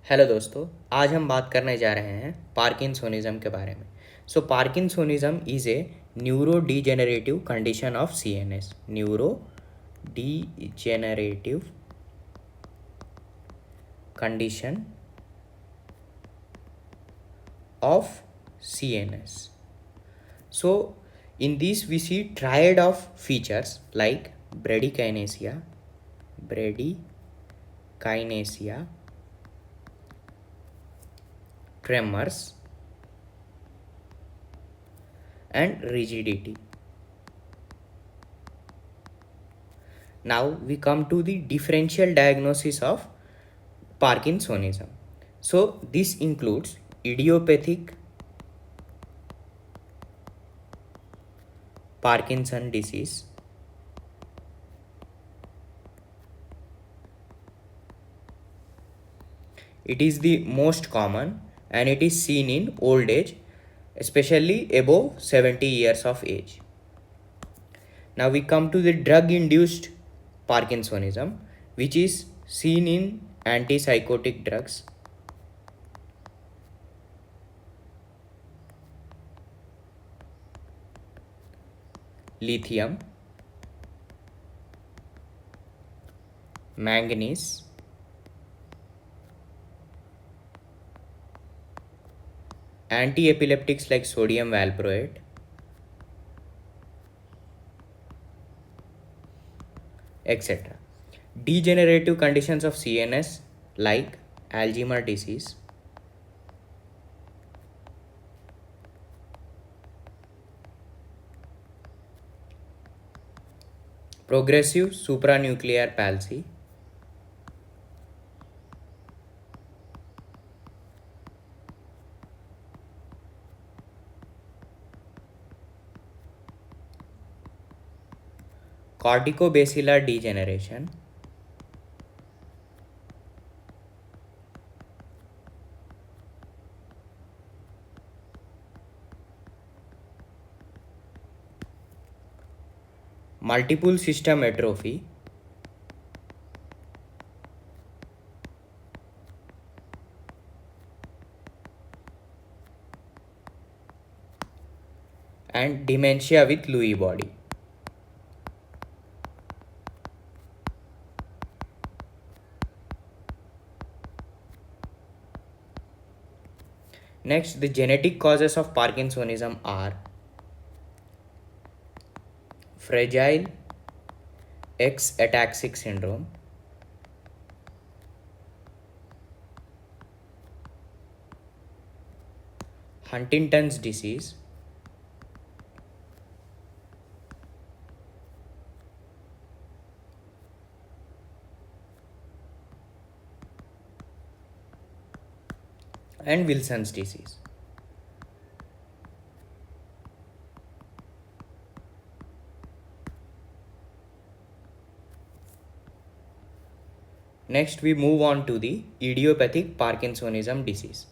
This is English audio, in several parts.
Hello दोस्तों, आज हम बात करने जा रहे हैं पार्किंसोनिज्म के बारे में। So parkinsonism is a neurodegenerative condition of CNS. Neurodegenerative condition of CNS. So in this we see triad of features like bradykinesia, tremors, and rigidity. Now we come to the differential diagnosis of Parkinsonism. So this includes idiopathic Parkinson disease, it is the most common and it is seen in old age, especially above 70 years of age. Now we come to the drug induced Parkinsonism, which is seen in antipsychotic drugs, lithium, manganese, anti-epileptics like sodium valproate, etc. Degenerative conditions of CNS like Alzheimer's disease, progressive supranuclear palsy, corticobacillar degeneration, multiple system atrophy, and dementia with Lewy body. Next, the genetic causes of Parkinsonism are fragile X ataxic syndrome, Huntington's disease, and Wilson's disease. Next, we move on to the idiopathic Parkinsonism disease.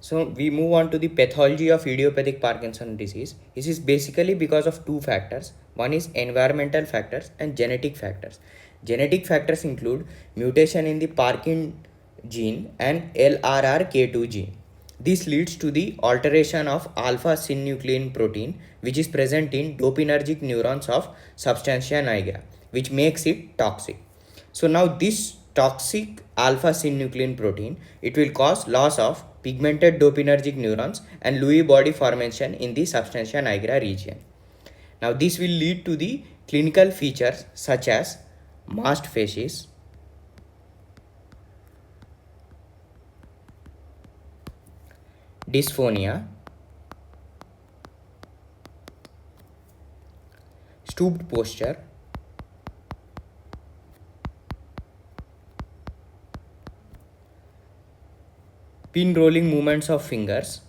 So we move on to the pathology of idiopathic Parkinson disease. This is basically because of two factors. One is environmental factors and genetic factors. Genetic factors include mutation in the Parkin gene and LRRK2 gene. This leads to the alteration of alpha-synuclein protein, which is present in dopaminergic neurons of substantia nigra, which makes it toxic. So now this toxic alpha-synuclein protein, it will cause loss of pigmented dopaminergic neurons and Lewy body formation in the substantia nigra region. Now this will lead to the clinical features such as masked facies, dysphonia, stooped posture, pin rolling movements of fingers,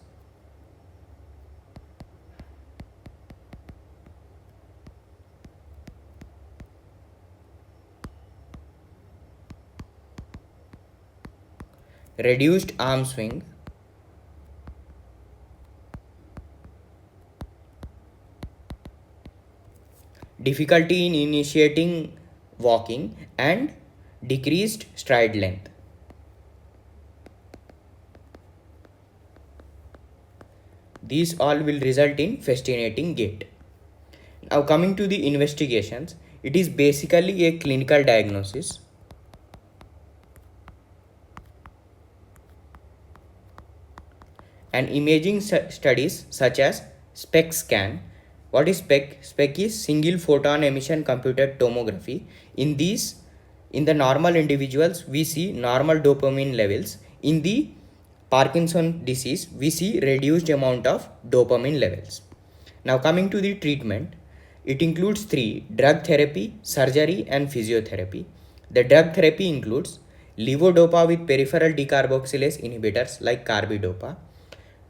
reduced arm swing, difficulty in initiating walking, and decreased stride length. These all will result in fascinating gait. Now coming to the investigations, it is basically a clinical diagnosis. And imaging studies such as SPEC scan. What is SPEC? SPEC is single photon emission computed tomography. In the normal individuals, we see normal dopamine levels. In the Parkinson disease, we see reduced amount of dopamine levels. Now coming to the treatment, it includes three: drug therapy, surgery, and physiotherapy. The drug therapy includes levodopa with peripheral decarboxylase inhibitors like carbidopa,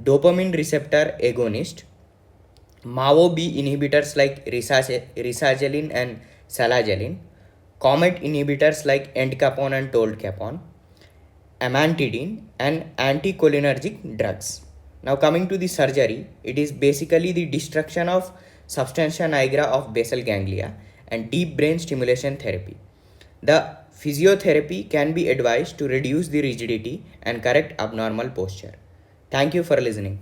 dopamine receptor agonist, MAO-B inhibitors like risagelin and salagelin, comet inhibitors like entcapone and tolcapone, amantadine, and anticholinergic drugs. Now coming to the surgery, it is basically the destruction of substantia nigra of basal ganglia and deep brain stimulation therapy. The physiotherapy can be advised to reduce the rigidity and correct abnormal posture. Thank you for listening.